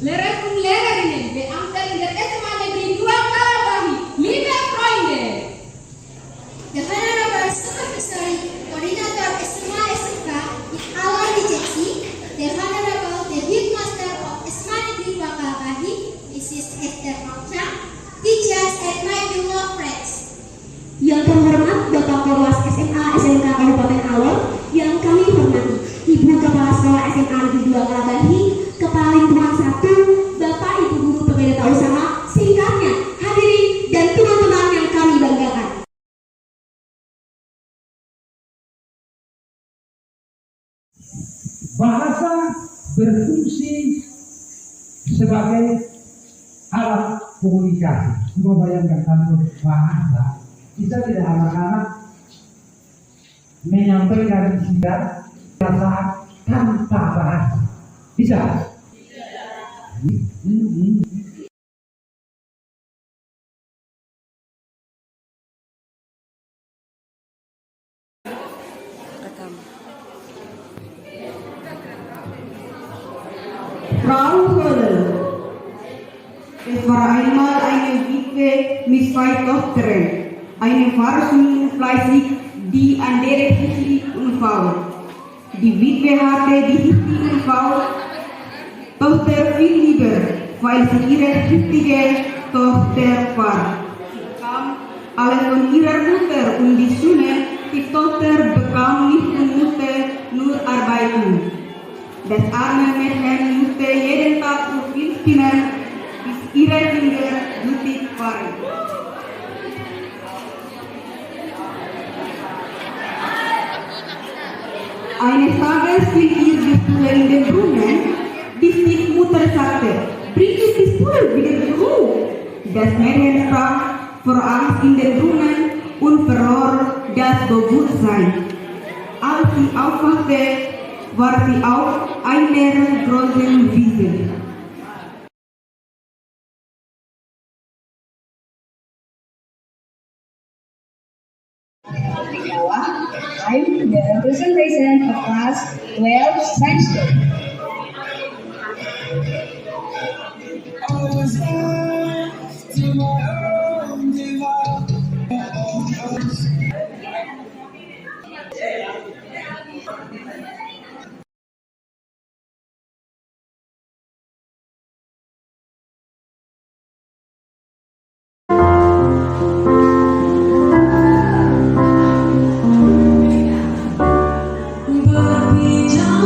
Lerarin beangkat in der SMA Negeri 2 Karawahi, liebe Freunde. The Honorable Supervisory Coordinator SMA SMK Alor Dijeci, the Honorable the Headmaster of SMA Negeri 2 Karawahi, Mrs. Esther Okta, teachers and my beloved friends. Yang terhormat Bapak Korwas SMA SMK Kabupaten Alor, yang kami hormati Ibu Kepala Sekolah SMA Negeri 2 Karawahi, Kepala Lingkungan 1, Bapak Ibu Guru Pembina Usaha, singkatnya hadirin dan teman-teman yang kami banggakan. Bahasa berfungsi sebagai alat komunikasi. Coba bayangkan kalau bahasa kita tidak anak-anak menyampaikan sidang perasaan tanpa bahasa. Bisa? Frau Hölle, es war einmal eine Witwe mit 2 Töchtern. Eine war schön fleißig, die andere hässlich und faul. Die Witwe hatte die hässliche Tochter viel lieber, weil sie ihre hässliche Tochter war. Sie bekam alles von ihrer Mutter und die Tochter bekam nicht und musste nur arbeiten. Das arme Mädchen musste jeden Tag so viel spinnen, bis ihre Kinder blutig waren. Eines Tages fiel ihr die Stuhl in den Brunnen, bis die Mutter sagte, bring die Stuhl wieder zurück. Das Mädchen sprang vor Angst in den Brunnen und verlor das Bewusstsein. Als sie aufwachte, war sie auf einer großen Wiese. I'm the representation of class 12 science study. Berpijak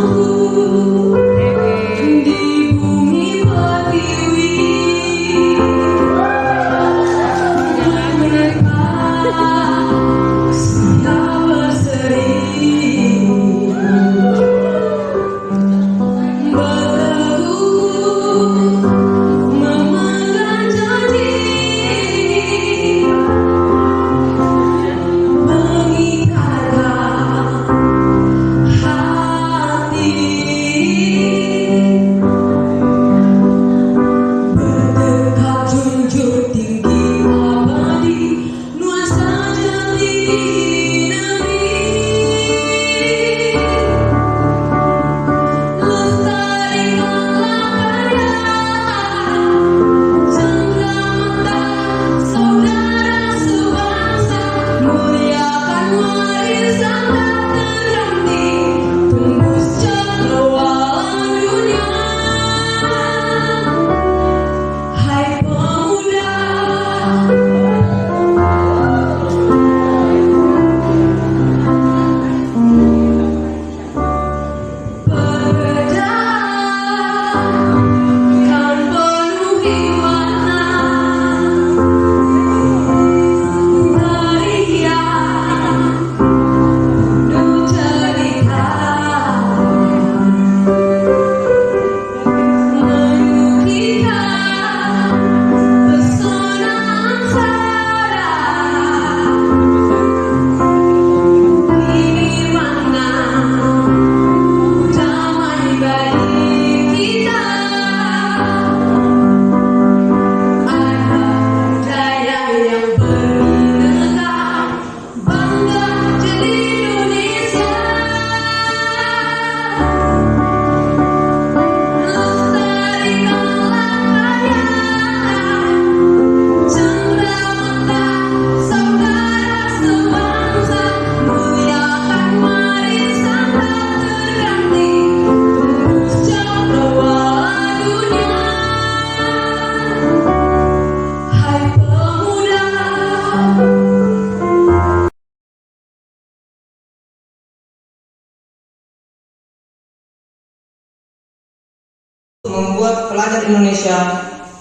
membuat pelajar Indonesia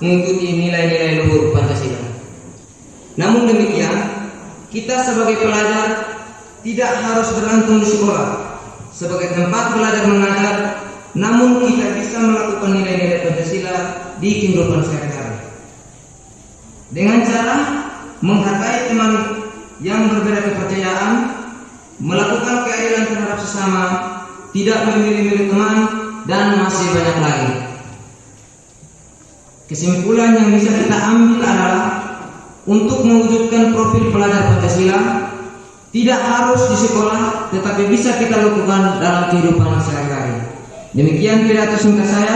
mengikuti nilai-nilai luhur Pancasila. Namun demikian, kita sebagai pelajar tidak harus bergantung di sekolah sebagai tempat belajar mengajar, namun kita bisa melakukan nilai-nilai Pancasila di kehidupan sehari-hari dengan cara menghargai teman yang berbeda kepercayaan, melakukan keadilan terhadap sesama, tidak memilih-milih teman, dan masih banyak lagi. Kesimpulan yang bisa kita ambil adalah untuk mewujudkan profil pelajar Pancasila tidak harus di sekolah, tetapi bisa kita lakukan dalam kehidupan sehari-hari. Demikian pidato singkat saya.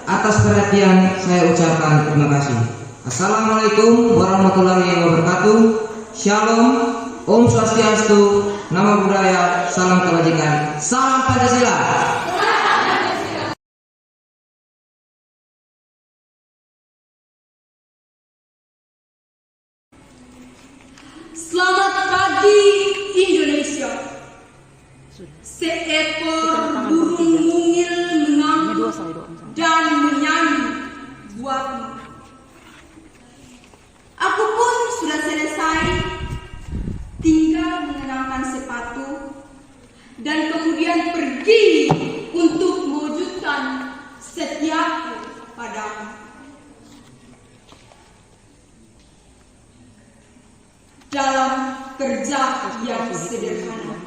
Atas perhatian saya ucapkan terima kasih. Assalamualaikum warahmatullahi wabarakatuh. Shalom, Om Swastiastu, Namo Buddhaya, salam kebajikan, salam Pancasila. Selamat pagi Indonesia. Seekor burung mungil mengamuk dan menyanyi buatmu. Aku pun sudah selesai, tinggal mengenakan sepatu dan kemudian pergi untuk mewujudkan setiaku padamu. Dalam kerja yang sederhana,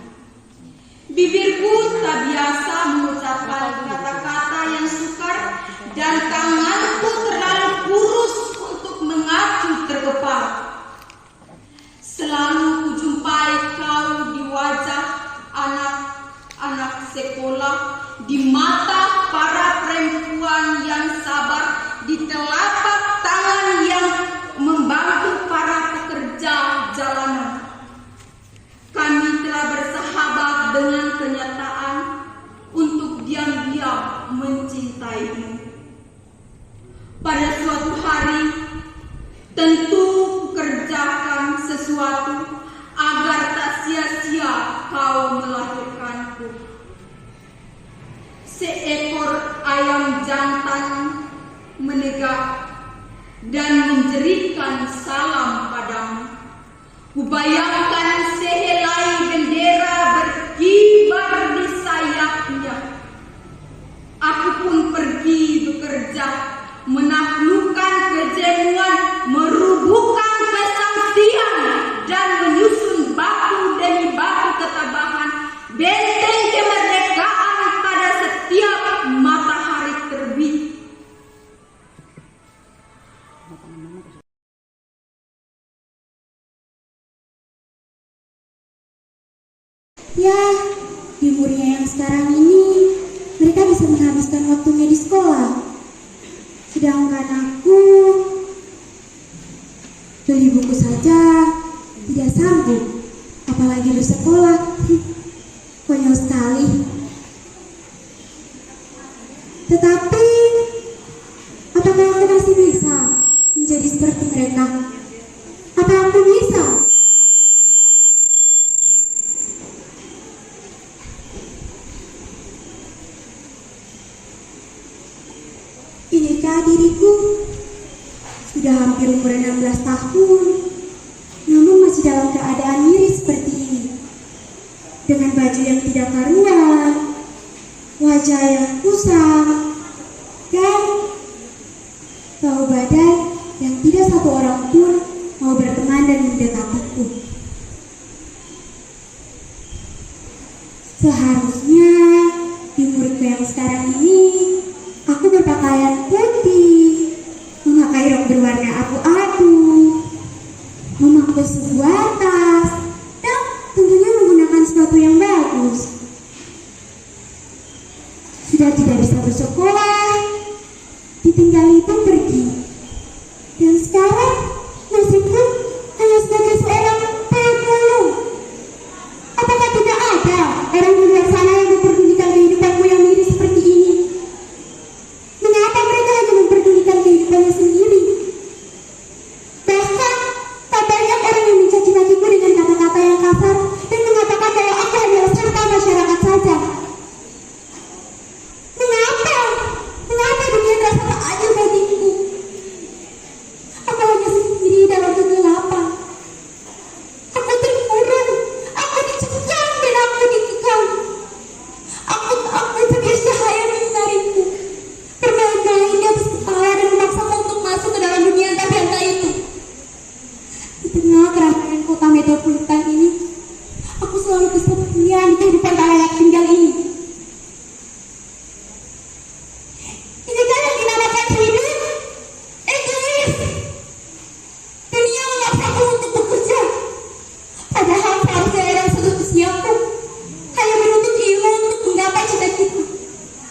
bibirku tak biasa mengucapkan kata-kata yang sukar dan tanganku terlalu kurus untuk mengacu terkepal. Selalu kujumpai kau di wajah anak-anak sekolah, di mata para perempuan yang sabar, di telapak tangan yang membantu para pekerja jalanan. Kami telah bersahabat dengan kenyataan untuk diam-diam mencintaimu. Pada suatu hari, tentu kukerjakan sesuatu agar tak sia-sia kau melahirkanku. Seekor ayam jantan menegak dan menjeritkan salam padamu. Kubayangkan sehelai bendera berkibar di sayapnya. Aku pun pergi bekerja, menaklukkan kejenuhan, merubuhkan kesangsian, dan menyusun batu demi batu ketabahan benteng kemerdekaan pada setiap matahari terbit. Ya, di umurnya yang sekarang ini, mereka bisa menghabiskan waktunya di sekolah. Sedangkan aku, beli buku saja tidak sanggup, apalagi bersekolah. Konyol sekali. Tetapi, apakah aku masih bisa menjadi seperti mereka? Apa aku bisa? Inikah diriku? Sudah hampir umur 16 tahun, namun masih dalam keadaan miris seperti ini. Dengan baju yang tidak karuan, wajah yang kusam, dan bau badan yang tidak satu orang pun mau berteman dan mendekatiku. Seharusnya di umurku yang sekarang ini, aku berpakaian putih, memakai rok berwarna abu-abu, memakai sebuah tas, dan tentunya menggunakan sepatu yang bagus. Sudah tidak bisa bersekolah, ditinggali pun pergi. Dan sekarang nasibku hanya sebagai seorang pemulung. Apakah tidak ada orang di luar sana yang memperdulikan kehidupanmu yang miris seperti ini? Mengapa mereka hanya memperdulikan kehidupannya sendiri? Bahkan tak banyak orang yang mencaci makiku dengan kata-kata yang kasar dan mengatakan bahwa aku adalah serta masyarakat saja. Mengapa? Mengapa dunia kepastian di kehidupan tak layak tinggal ini. Inikah yang dinamakan hidup? Egois. Dunia memaksaku untuk bekerja, padahal seharusnya dalam seluruh usiaku hanya menuntut ilmu untuk menggapai cita-cita.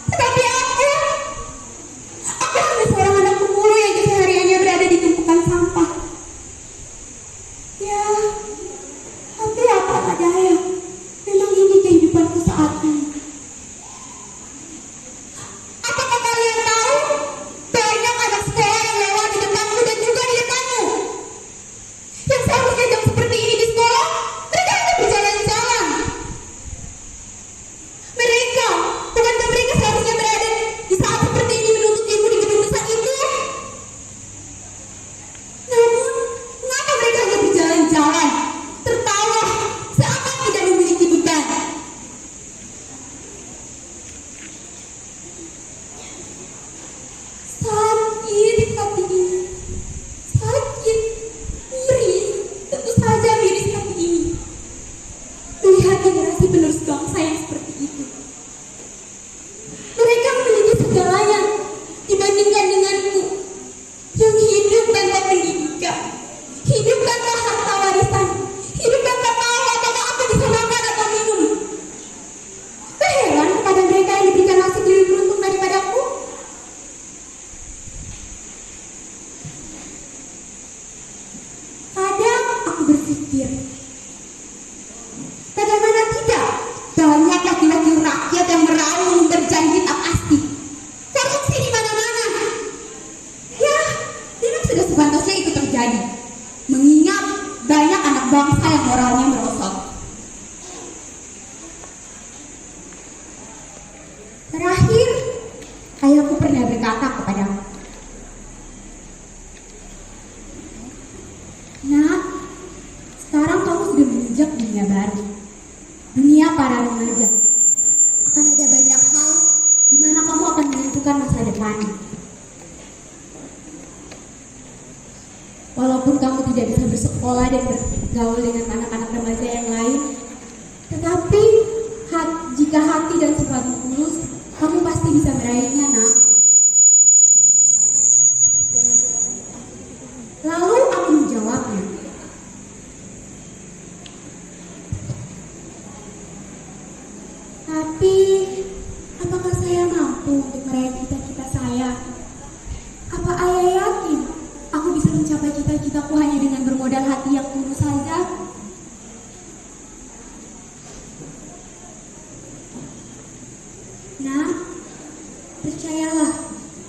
Tetapi aku hanya seorang anak pemulung yang kesehariannya berada di tumpukan sampah. Ya, tapi apa daya, memang ini kehidupanku saat ini. Apakah kalian tahu banyak anak sekolah yang lewat di depanku dan juga di depanmu? Yang seharusnya jam seperti ini di sekolah, mereka hanya berjalan-jalan. Bukankah mereka seharusnya berada di saat seperti ini menuntut ilmu di gedung besar itu? Namun, mengapa mereka hanya berjalan-jalan, tertawa, seakan tidak memiliki beban? Sakit hati ini, sakit, miris, tentu saja miris hati ini. Melihat generasi penerus bangsa yang seperti itu. Mereka memiliki segalanya dibandingkan denganku yang hidup tanpa pendidikan, hidup tanpa harta warisan, hidup tanpa tahu apakah aku bisa makan atau minum. Heran kepada mereka yang diberikan nasib lebih beruntung daripadaku. Kadang aku berpikir, bagaimana tidak banyak laki-laki rakyat yang meraung berjanji tak pasti. Korupsi di mana-mana. Ya, memang sudah sepantasnya itu terjadi. Mengingat banyak anak bangsa yang moralnya merosot. Terakhir, ayahku pernah berkata kepadaku, "Nak, sekarang kamu sudah menginjak dunia baru, dunia para remaja. Akan ada banyak hal di mana kamu akan menentukan masa depan. Walaupun kamu tidak bisa bersekolah dan bergaul dengan anak-anak remaja yang lain, tetapi jika hati dan sifatmu tulus, kamu pasti bisa meraihnya, Nak." Lalu aku menjawabnya, "Tapi apakah saya mampu untuk meraih cita-cita saya? Apa ayah yakin aku bisa mencapai cita-citaku hanya dengan bermodal hati yang tulus saja?" Nah, percayalah,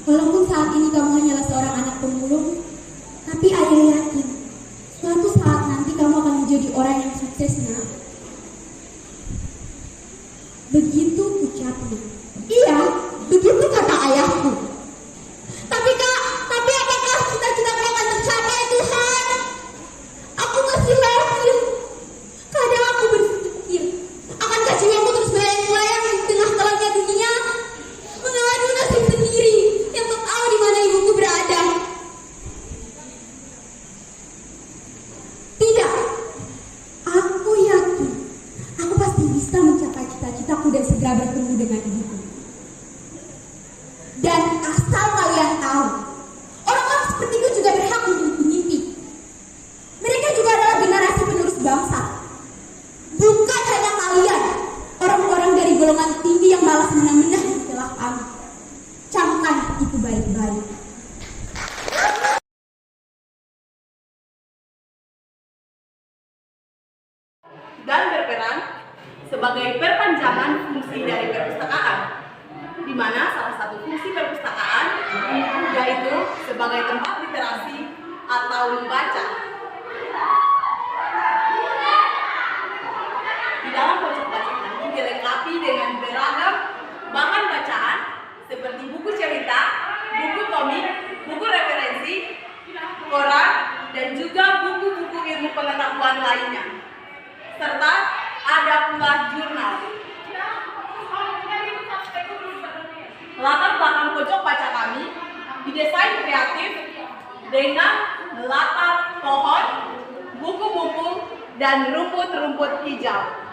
walaupun saat ini kamu hanyalah seorang anak pemulung, tapi ayah yakin suatu saat nanti kamu akan menjadi orang yang sukses, Nak. Begitu ucapnya. Iya, begitu kata ayahku. Tapi apakah cita-citaku akan tercapai, Tuhan? Aku masih lahir. Kadang aku berpikir, akankah jiwaku terus melayang-layang di tengah gelapnya dunia, mengadu nasib sendiri yang tak tahu di mana ibuku berada? Tidak. Aku yakin aku pasti bisa mencapai cita-citaku dan segera bertemu dengan ibuku. Dan asal kalian tahu, orang-orang sepertiku juga berhak memiliki mimpi. Mereka juga adalah generasi penerus bangsa. Bukan hanya kalian, orang-orang dari golongan tinggi yang malas menang-menang di celah kami. Camkan itu baik-baik. Dan berperan sebagai perpanjangan fungsi dari perpustakaan, di mana salah satu fungsi perpustakaan yaitu sebagai tempat literasi atau membaca. Di dalam pojok bacaan dilengkapi dengan beragam bahan bacaan seperti buku cerita, buku komik, buku referensi, koran, dan juga buku-buku ilmu pengetahuan lainnya. Serta ada pula jurnal. Latar belakang pojok baca kami didesain kreatif dengan latar pohon, buku-buku, dan rumput-rumput hijau.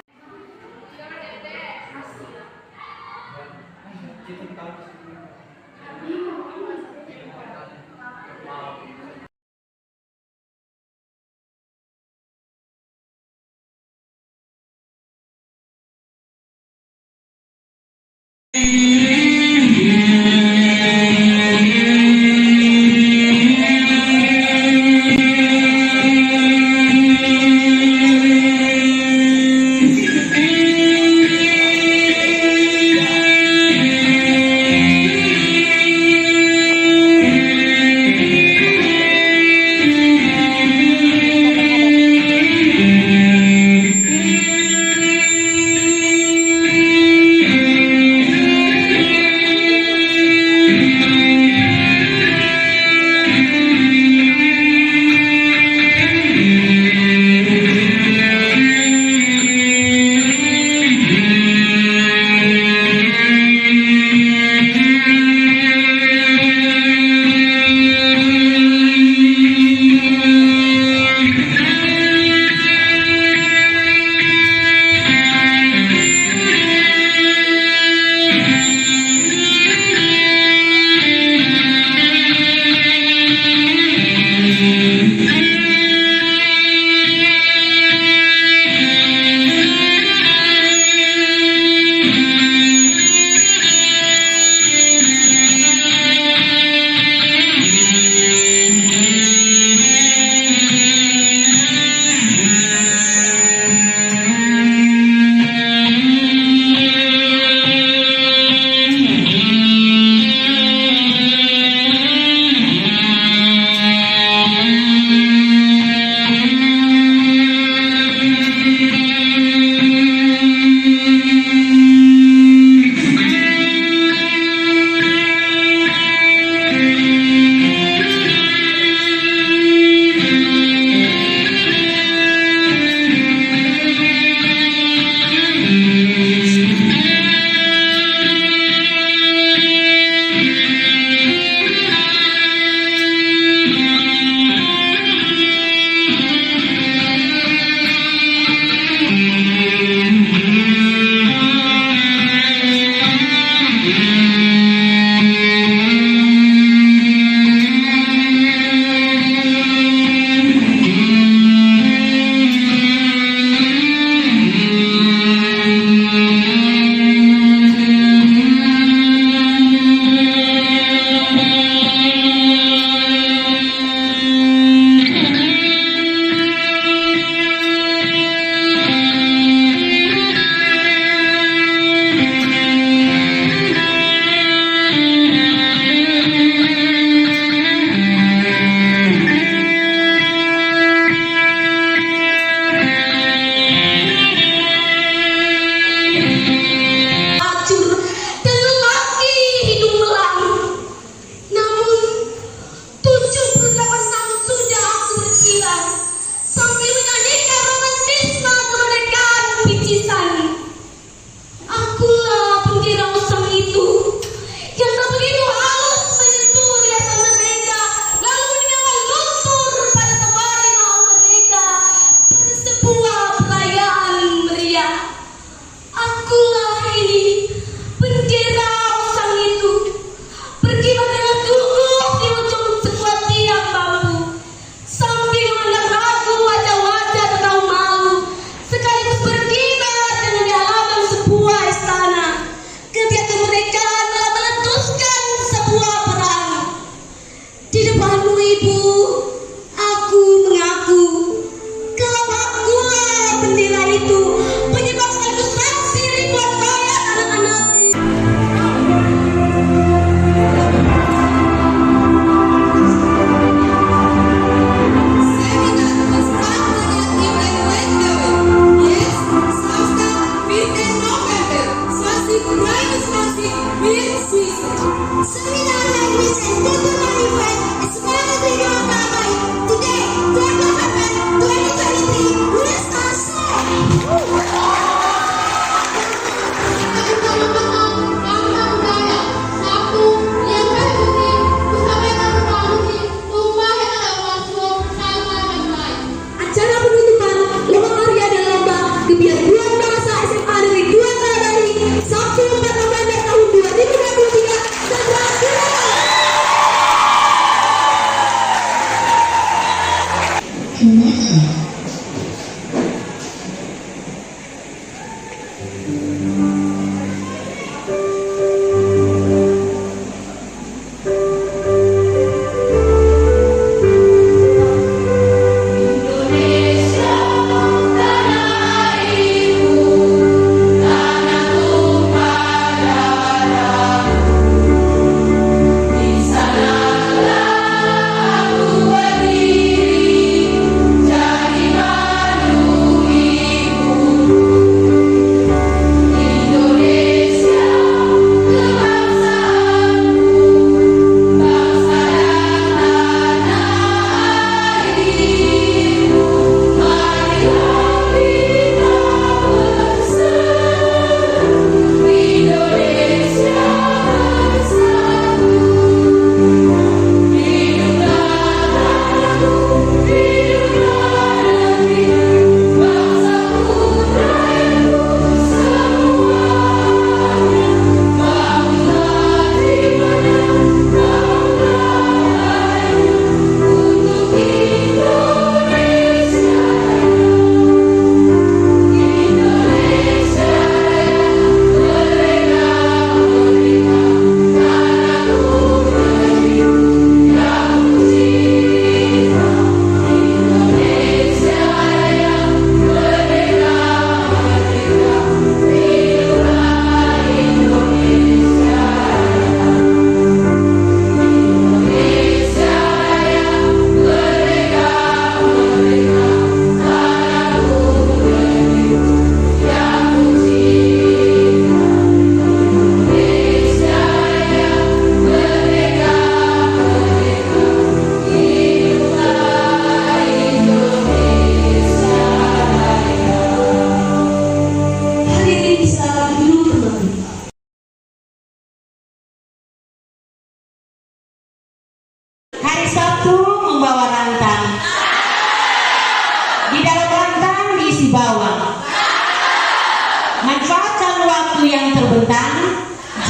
Manfaatkan waktu yang terbentang,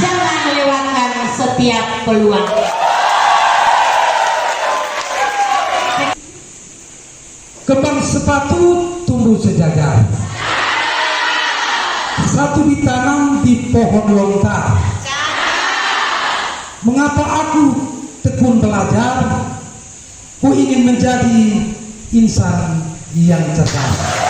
jangan lewatkan setiap peluang. Kembang sepatu tumbuh sejajar. Satu ditanam di pohon lontar. Mengapa aku tekun belajar? Ku ingin menjadi insan yang cerdas.